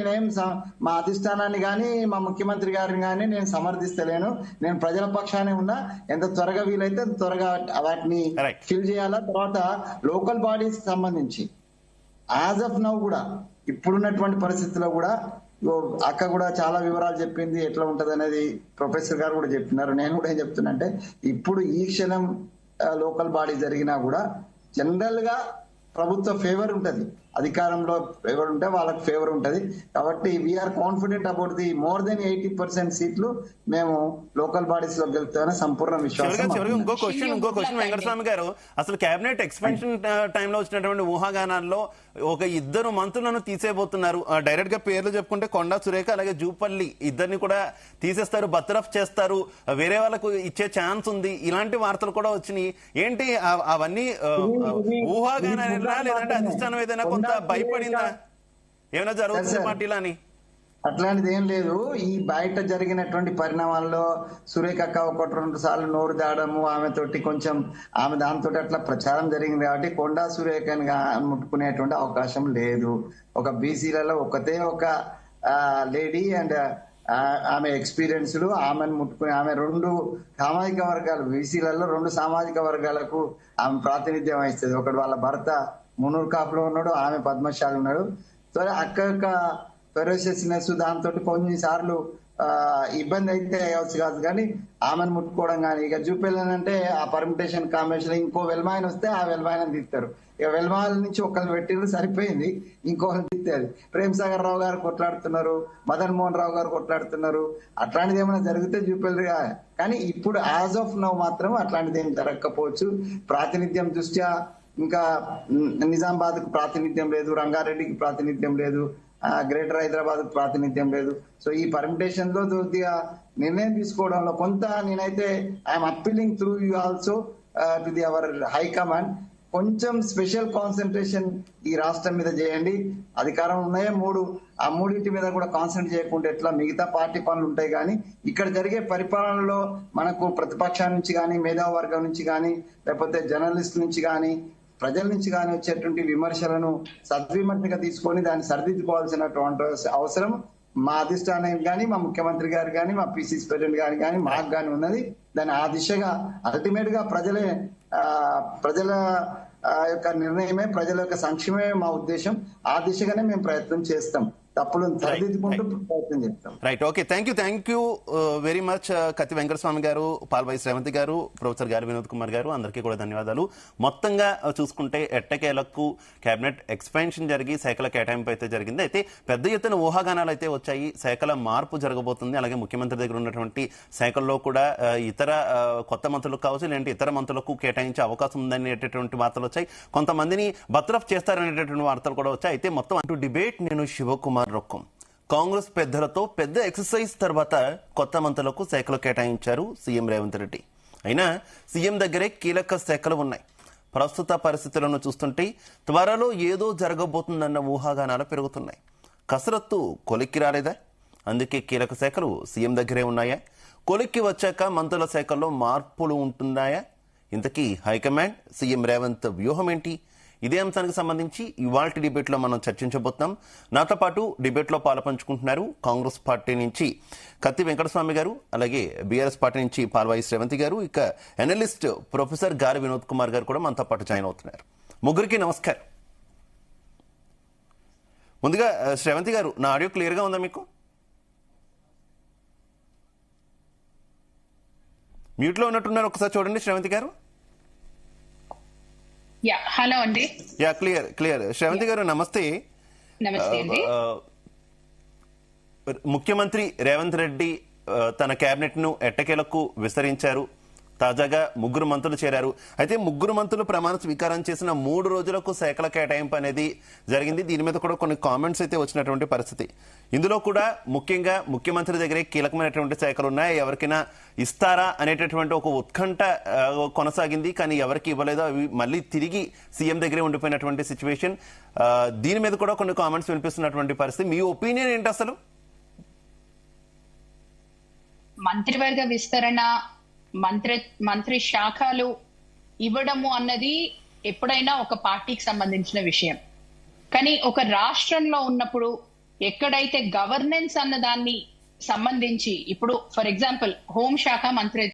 నేనేం మా అధిష్టానాన్ని కానీ మా ముఖ్యమంత్రి గారిని కానీ నేను సమర్థిస్తలేను. నేను ప్రజల పక్షానే ఉన్నా. ఎంత త్వరగా వీలైతే అంత త్వరగా వాటిని ఫిల్ చేయాలా. తర్వాత లోకల్ బాడీస్ సంబంధించి యాజ్ ఆఫ్ నౌ కూడా ఇప్పుడున్నటువంటి పరిస్థితుల్లో కూడా అక్క కూడా చాలా వివరాలు చెప్పింది, ఎట్లా ఉంటది అనేది ప్రొఫెసర్ గారు కూడా చెప్తున్నారు. నేను కూడా ఏం చెప్తున్నా అంటే ఇప్పుడు ఈ క్షణం లోకల్ బాడీ జరిగినా కూడా జనరల్ గా ప్రభుత్వ ఫేవర్ ఉంటది, అధికారంలో ఫేవర్ ఉంటే వాళ్ళకి ఫేవర్ ఉంటది. కాబట్టి we are confident about the more than 80% సీట్లు మేము లోకల్ బాడీస్ లో గెలుస్తామని సంపూర్ణ విశ్వాసం. ఇంకో క్వశ్చన్ వెంకటస్వామి గారు, అసలు కేబినెట్ ఎక్స్పెన్షన్ టైంలో వచ్చినటువంటి ఊహాగానాల్లో ఒక ఇద్దరు మంత్రులను తీసేయబోతున్నారు. డైరెక్ట్ గా పేర్లు చెప్పుకుంటే కొండా సురేఖ అలాగే జూపల్లి ఇద్దరిని కూడా తీసేస్తారు, బర్తరఫ్ చేస్తారు, వేరే వాళ్ళకు ఇచ్చే ఛాన్స్ ఉంది, ఇలాంటి వార్తలు కూడా వచ్చినాయి. ఏంటి అవన్నీ ఊహాగానాలా లేదంటే అధిష్టానం ఏదైనా కొంత భయపడిందా, ఏమైనా జరుగుతుంది పార్టీలో అని? అట్లాంటిది ఏం లేదు. ఈ బయట జరిగినటువంటి పరిణామాల్లో సురేఖ అక్క 1-2 సార్లు నోరు దాడము, ఆమె తోటి కొంచెం ఆమె దాంతో అట్లా ప్రచారం జరిగింది కాబట్టి కొండా సురేఖని ముట్టుకునేటువంటి అవకాశం లేదు. ఒక బీసీలలో ఒకతే ఒక లేడీ అండ్ ఆమె ఎక్స్పీరియన్స్లు ఆమెను ముట్టుకుని ఆమె 2 సామాజిక వర్గాలు బీసీలలో 2 సామాజిక వర్గాలకు ఆమె ప్రాతినిధ్యం వహిస్తుంది. ఒకటి వాళ్ళ భర్త మునూర్ కాపులో ఉన్నాడు, ఆమె పద్మశాలి ఉన్నాడు. సో అక్క ఫెరోషియస్నెస్ దాంతో కొన్నిసార్లు ఇబ్బంది అయితే అవ్వచ్చు కాదు, కానీ ఆమెను ముట్టుకోవడం కానీ. ఇక చూపెళ్ళానంటే ఆ పర్మిటేషన్ కాంబినేషన్ ఇంకో వెల్మాయన్ వస్తే ఆ వెల్మాయన్ తీస్తారు. ఇక వెల్మాయల నుంచి ఒకళ్ళు పెట్టిన సరిపోయింది, ఇంకొకరు తీస్తారు. ప్రేమ్ సాగర్ రావు గారు కొట్లాడుతున్నారు, మదన్ మోహన్ రావు గారు కొట్లాడుతున్నారు. అట్లాంటిది ఏమైనా జరిగితే చూపెళ్ళరు. కానీ ఇప్పుడు యాజ్ ఆఫ్ నౌ మాత్రం అట్లాంటిది ఏం జరగకపోవచ్చు. ప్రాతినిధ్యం దృష్ట్యా ఇంకా నిజామాబాద్ కు ప్రాతినిధ్యం లేదు, రంగారెడ్డికి ప్రాతినిధ్యం లేదు, గ్రేటర్ హైదరాబాద్ కు ప్రాతినిధ్యం లేదు. సో ఈ పర్మిటేషన్ లో కొద్దిగా నిర్ణయం తీసుకోవడంలో కొంత నేనైతే I'm appealing through you also to the our high command, కొంచెం స్పెషల్ కాన్సన్ట్రేషన్ ఈ రాష్ట్రం మీద చేయండి. అధికారం ఉన్నాయే 3, ఆ 3 మీద కూడా కాన్సన్ట్రేట్ చేయకుండా ఎట్లా మిగతా పార్టీ పనులు ఉంటాయి. కానీ ఇక్కడ జరిగే పరిపాలనలో మనకు ప్రతిపక్షాల నుంచి కానీ, మేధావి వర్గం నుంచి కానీ, లేకపోతే జర్నలిస్ట్ నుంచి కానీ, ప్రజల నుంచి కానీ వచ్చేటువంటి విమర్శలను సద్విమర్శగా తీసుకొని దాన్ని సరిదిద్దుకోవాల్సినటువంటి అవసరం మా అధిష్టానం కానీ, మా ముఖ్యమంత్రి గారు కానీ, మా పిసిసి ప్రెసిడెంట్ గారు కానీ, మాకు కానీ ఉన్నది. దాన్ని ఆ దిశగా అల్టిమేట్ గా ప్రజల యొక్క నిర్ణయమే, ప్రజల యొక్క సంక్షేమమే మా ఉద్దేశం. ఆ దిశగానే మేము ప్రయత్నం చేస్తాం, తప్పులను సరిదిద్దుకుంటూ ప్రయత్నం చేస్తాం. Right, okay, thank you very much కత్తి వెంకటస్వామి గారు, పాల్వాయి శ్రవంతి గారు, ప్రొఫెసర్ గారు వినోద్ కుమార్ గారు, అందరికీ కూడా ధన్యవాదాలు. మొత్తంగా చూసుకుంటే ఎట్టకేలకు కేబినెట్ ఎక్స్పాన్షన్ జరిగి శాఖల కేటాయింపు అయితే జరిగింది. అయితే పెద్ద ఎత్తున ఊహాగానాలు అయితే వచ్చాయి, శాఖల మార్పు జరగబోతుంది. అలాగే ముఖ్యమంత్రి దగ్గర ఉన్నటువంటి శాఖల్లో కూడా ఇతర కొత్త మంత్రులకు కావచ్చు, లేదంటే ఇతర మంత్రులకు కేటాయించే అవకాశం ఉందనేటటువంటి వార్తలు వచ్చాయి. కొంతమందిని బర్తరఫ్ చేస్తారనేటటువంటి వార్తలు కూడా వచ్చాయి. అయితే మొత్తం అంటూ డిబేట్ నేను శివకుమార్ రొక్కం. కాంగ్రెస్ పెద్దలతో పెద్ద ఎక్సర్సైజ్ తర్వాత కొత్త మంత్రులకు శాఖలు కేటాయించారు సీఎం రేవంత్ రెడ్డి. అయినా సీఎం దగ్గరే కీలక శాఖలు ఉన్నాయి. ప్రస్తుత పరిస్థితులను చూస్తుంటే త్వరలో ఏదో జరగబోతుందన్న ఊహాగానాలు పెరుగుతున్నాయి. కసరత్తు కొలిక్కి రాలేదా? అందుకే కీలక శాఖలు సీఎం దగ్గరే ఉన్నాయా? కొలిక్కి వచ్చాక మంత్రుల శాఖల్లో మార్పులు ఉంటున్నాయా? ఇంతకీ హైకమాండ్ సీఎం రేవంత్ వ్యూహం ఏంటి? ఇదే అంశానికి సంబంధించి ఇవాల్టి డిబేట్ లో మనం చర్చించబోతున్నాం. నాతో పాటు డిబేట్ లో పాల్పంచుకుంటున్నారు కాంగ్రెస్ పార్టీ నుంచి కత్తి వెంకటస్వామి గారు, అలాగే బీఆర్ఎస్ పార్టీ నుంచి పాల్వాయి శ్రవంతి గారు, ఇక ఎనలిస్ట్ ప్రొఫెసర్ గారి వినోద్ కుమార్ గారు కూడా మనతో పాటు జాయిన్ అవుతున్నారు. ముగ్గురికి నమస్కారం. ముందుగా శ్రవంతి గారు, నా ఆడియో క్లియర్ గా ఉందా మీకు? మ్యూట్ లో ఉన్నట్టున్నారు, ఒకసారి చూడండి శ్రవంతి గారు. హలో అండి. క్లియర్. శ్రవంతి గారు నమస్తే. నమస్తే అండి. ముఖ్యమంత్రి రేవంత్ రెడ్డి తన కేబినెట్ ను ఎట్టకేలకు విస్తరించారు. తాజాగా 3 మంత్రులు చేరారు. అయితే 3 మంత్రులు ప్రమాణ స్వీకారం చేసిన 3 రోజులకు శాఖల కేటాయింపు అనేది జరిగింది. దీని మీద కూడా కొన్ని కామెంట్స్ అయితే వచ్చినటువంటి పరిస్థితి. ఇందులో కూడా ముఖ్యంగా ముఖ్యమంత్రి దగ్గరే కీలకమైనటువంటి శాఖలు ఉన్నాయి, ఎవరికైనా ఇస్తారా అనేటటువంటి ఒక ఉత్కంఠ కొనసాగింది. కానీ ఎవరికి ఇవ్వలేదో అవి మళ్ళీ తిరిగి సీఎం దగ్గరే ఉండిపోయినటువంటి సిచ్యువేషన్. దీని మీద కూడా కొన్ని కామెంట్స్ వినిపిస్తున్నటువంటి పరిస్థితి. మీ ఒపీనియన్ ఏంటి అసలు? మంత్రివర్గ విస్తరణ, మంత్రి శాఖలు ఇవ్వడము అన్నది ఎప్పుడైనా ఒక పార్టీకి సంబంధించిన విషయం. కానీ ఒక రాష్ట్రంలో ఉన్నప్పుడు ఎక్కడైతే గవర్నెన్స్ అన్న దాన్ని సంబంధించి ఇప్పుడు ఫర్ ఎగ్జాంపుల్ హోంశాఖ మంత్రి